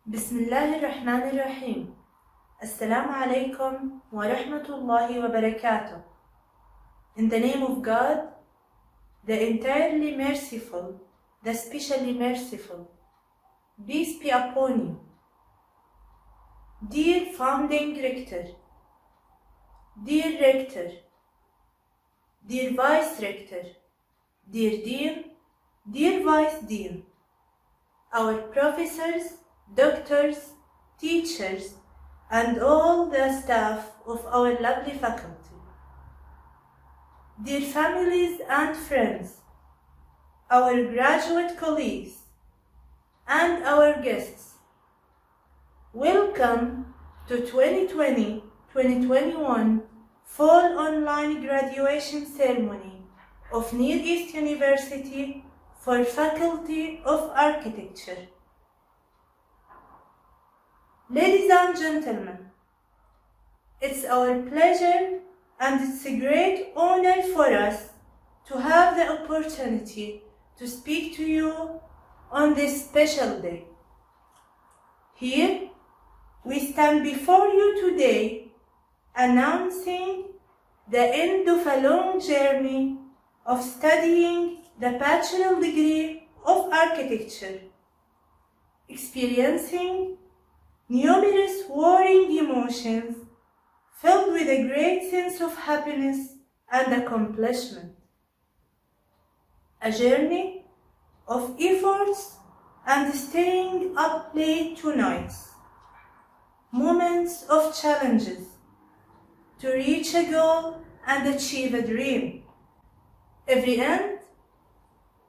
Bismillahirrahmanirrahim. Assalamu alaikum wa rahmatullahi wa barakatuh. In the name of God, the entirely merciful, the specially merciful. Peace be upon you. Dear founding rector, dear rector, dear vice rector, dear dean, dear vice dean, our professors, doctors, teachers, and all the staff of our lovely faculty. Dear families and friends, our graduate colleagues, and our guests, welcome to 2020-2021 Fall Online Graduation Ceremony of Near East University for Faculty of Architecture. Ladies and gentlemen, it's our pleasure and it's a great honor for us to have the opportunity to speak to you on this special day. Here, we stand before you today announcing the end of a long journey of studying the bachelor degree of architecture, experiencing numerous warring emotions filled with a great sense of happiness and accomplishment. A journey of efforts and staying up late to nights. Moments of challenges to reach a goal and achieve a dream. Every end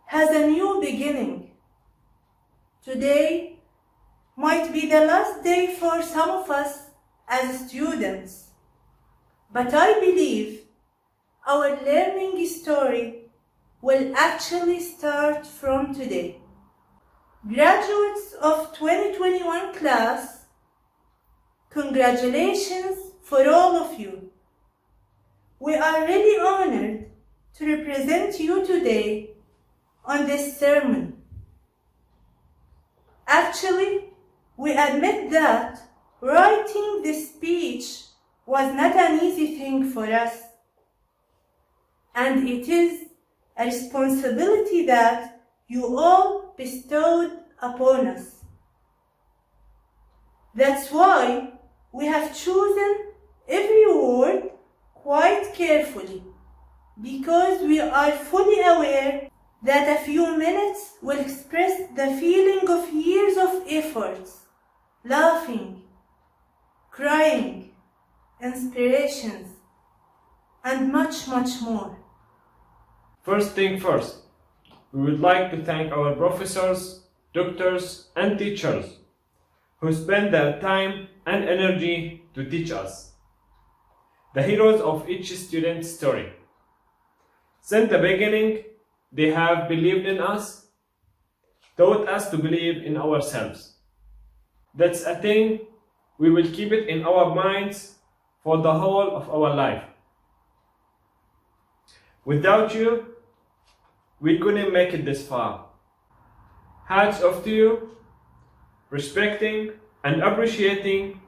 has a new beginning. Today might be the last day for some of us as students, but I believe our learning story will actually start from today. Graduates of 2021 class, congratulations for all of you. We are really honored to represent you today on this ceremony. Actually, we admit that writing this speech was not an easy thing for us, and it is a responsibility that you all bestowed upon us. That's why we have chosen every word quite carefully, because we are fully aware that a few minutes will express the feeling of years of efforts, laughing, crying, inspirations, and much, much more. First thing first, we would like to thank our professors, doctors, and teachers who spend their time and energy to teach us, the heroes of each student's story. Since the beginning, they have believed in us, taught us to believe in ourselves. That's a thing we will keep it in our minds for the whole of our life. Without you, we couldn't make it this far. Hats off to you, respecting and appreciating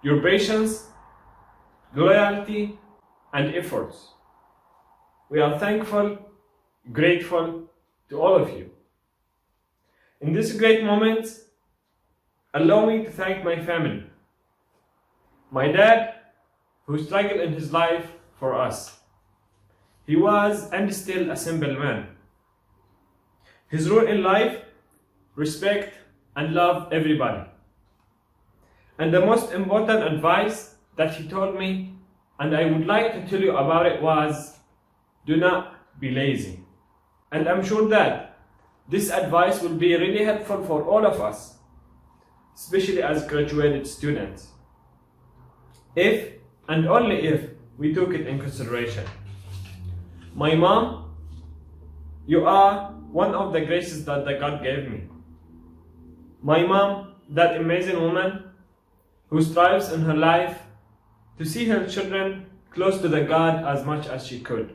your patience, loyalty, and efforts. We are thankful, grateful to all of you. In this great moment, allow me to thank my family. My dad, who struggled in his life for us. He was and is still a simple man. His rule in life, respect and love everybody. And the most important advice that he told me, and I would like to tell you about it, was do not be lazy. And I'm sure that this advice will be really helpful for all of us, especially as graduated students, if and only if we took it in consideration. My mom, you are one of the graces that God gave me. My mom, that amazing woman who strives in her life to see her children close to the God as much as she could.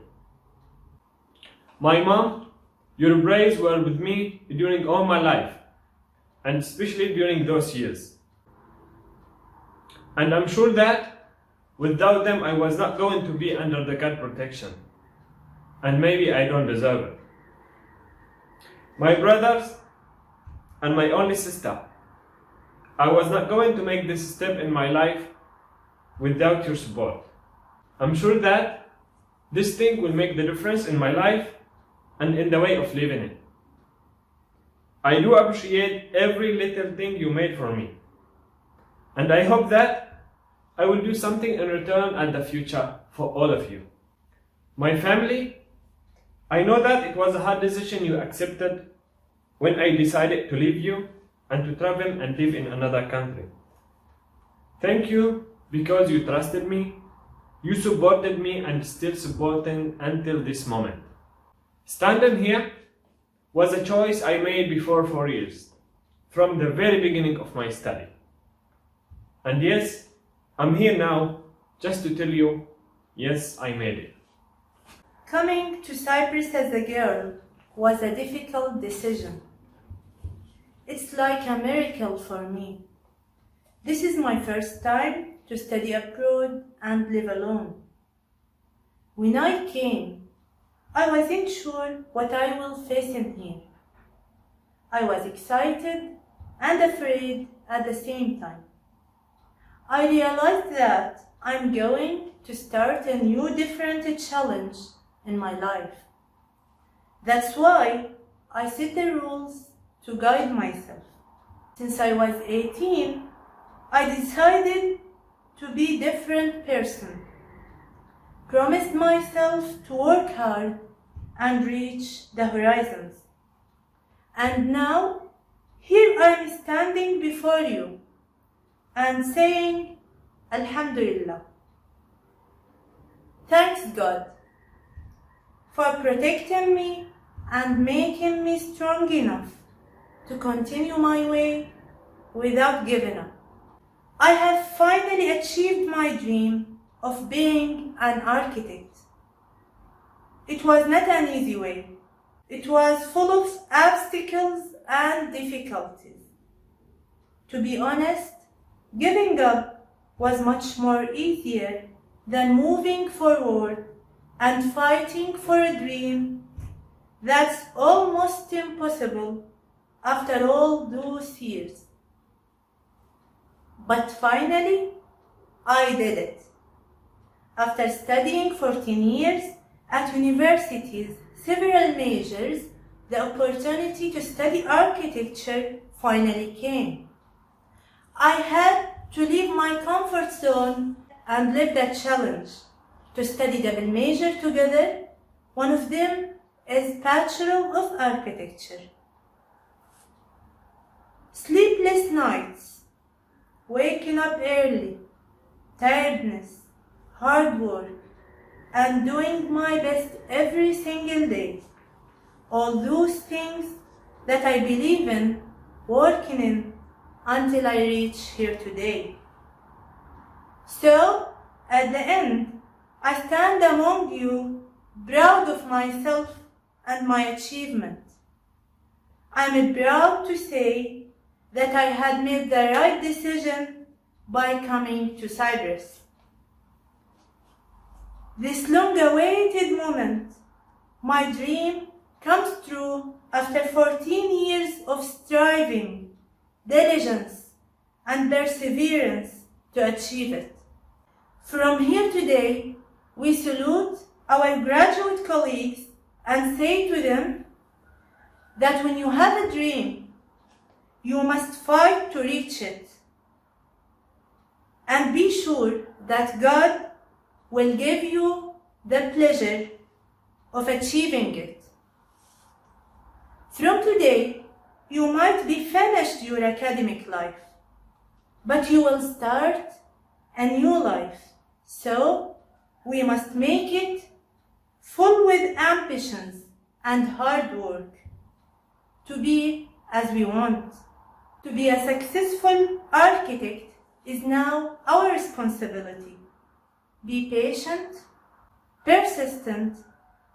My mom, your prayers were with me during all my life, and especially during those years. And I'm sure that without them I was not going to be under the God protection. And maybe I don't deserve it. My brothers and my only sister, I was not going to make this step in my life without your support. I'm sure that this thing will make the difference in my life and in the way of living it. I do appreciate every little thing you made for me. And I hope that I will do something in return in the future for all of you. My family, I know that it was a hard decision you accepted when I decided to leave you and to travel and live in another country. Thank you because you trusted me, you supported me and still supporting until this moment. Standing here was a choice I made before 4 years, from the very beginning of my study. And yes, I'm here now just to tell you, yes, I made it. Coming to Cyprus as a girl was a difficult decision. It's like a miracle for me. This is my first time to study abroad and live alone. When I came, I wasn't sure what I will face in here. I was excited and afraid at the same time. I realized that I'm going to start a new different challenge in my life. That's why I set the rules to guide myself. Since I was 18, I decided to be a different person. Promised myself to work hard and reach the horizons. And now, here I am standing before you and saying, Alhamdulillah. Thanks God for protecting me and making me strong enough to continue my way without giving up. I have finally achieved my dream of being an architect. It was not an easy way. It was full of obstacles and difficulties. To be honest, giving up was much more easier than moving forward and fighting for a dream that's almost impossible after all those years. But finally, I did it. After studying 14 years at universities, several majors, the opportunity to study architecture finally came. I had to leave my comfort zone and live that challenge, to study double major together. One of them is Bachelor of Architecture. Sleepless nights, waking up early, tiredness, hard work, and doing my best every single day. All those things that I believe in, working in, until I reach here today. So, at the end, I stand among you, proud of myself and my achievement. I'm proud to say that I had made the right decision by coming to Cyprus. This long-awaited moment, my dream, comes true after 14 years of striving, diligence, and perseverance to achieve it. From here today, we salute our graduate colleagues and say to them that when you have a dream, you must fight to reach it. And be sure that God will give you the pleasure of achieving it. From today, you might be finished your academic life, but you will start a new life. So, we must make it full with ambitions and hard work to be as we want. To be a successful architect is now our responsibility. Be patient, persistent,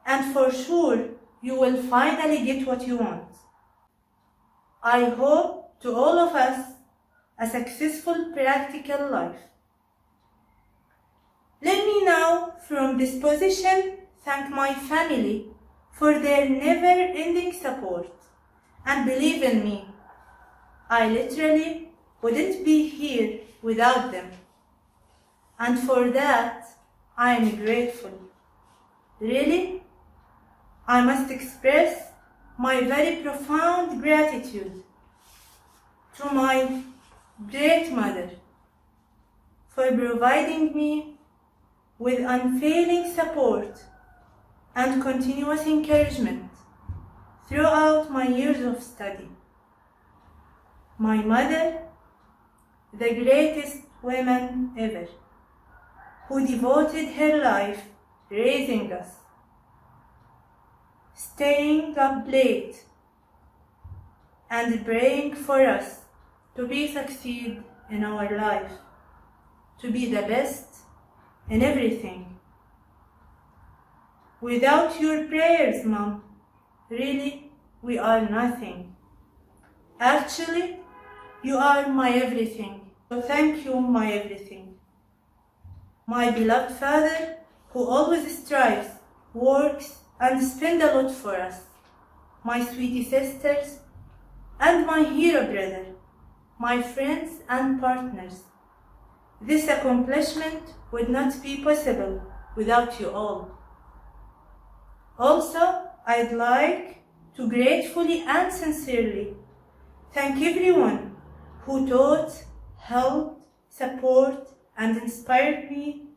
and for sure you will finally get what you want. I hope to all of us a successful practical life. Let me now, from this position, thank my family for their never-ending support. And believe in me, I literally wouldn't be here without them. And for that, I am grateful. Really, I must express my very profound gratitude to my great mother for providing me with unfailing support and continuous encouragement throughout my years of study. My mother, the greatest woman ever, who devoted her life raising us, staying up late, and praying for us to succeed in our life, to be the best in everything. Without your prayers, Mom, really, we are nothing. Actually, you are my everything. So thank you, my everything. My beloved father, who always strives, works, and spends a lot for us. My sweetie sisters, and my hero brother, my friends and partners. This accomplishment would not be possible without you all. Also, I'd like to gratefully and sincerely thank everyone who taught, helped, supported, and inspired me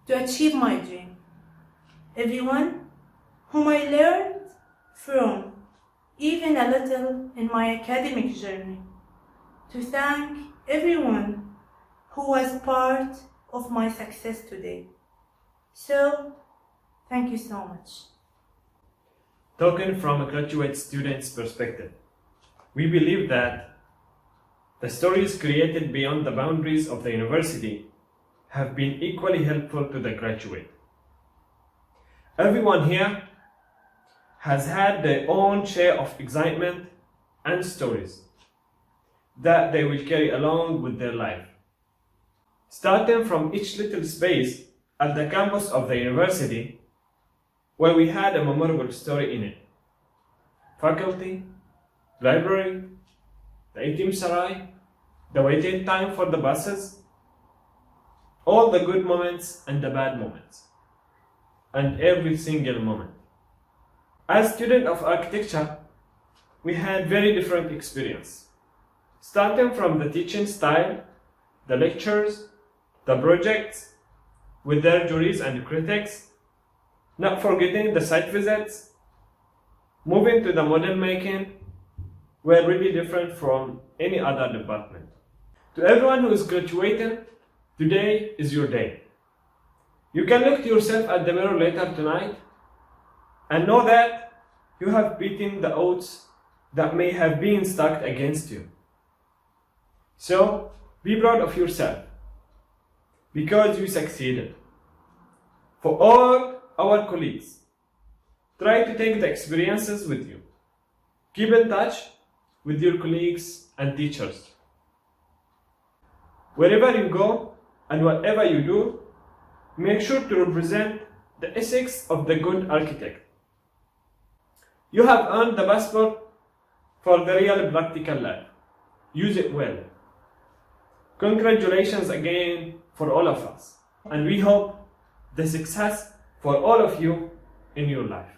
to achieve my dream. Everyone whom I learned from, even a little in my academic journey. To thank everyone who was part of my success today. So, thank you so much. Talking from a graduate student's perspective, we believe that the stories created beyond the boundaries of the university have been equally helpful to the graduate. Everyone here has had their own share of excitement and stories that they will carry along with their life. Starting from each little space at the campus of the university, where we had a memorable story in it. Faculty, library, the ATM Sarai, the waiting time for the buses, all the good moments and the bad moments, and every single moment. As students of architecture, we had very different experience. Starting from the teaching style, the lectures, the projects, with their juries and critics, not forgetting the site visits, moving to the model making, were really different from any other department. To everyone who is graduating, today is your day. You can look to yourself at the mirror later tonight and know that you have beaten the odds that may have been stacked against you. So, be proud of yourself because you succeeded. For all our colleagues, try to take the experiences with you. Keep in touch with your colleagues and teachers. Wherever you go and whatever you do, make sure to represent the ethics of the good architect. You have earned the passport for the real practical life. Use it well. Congratulations again for all of us, and we hope the success for all of you in your life.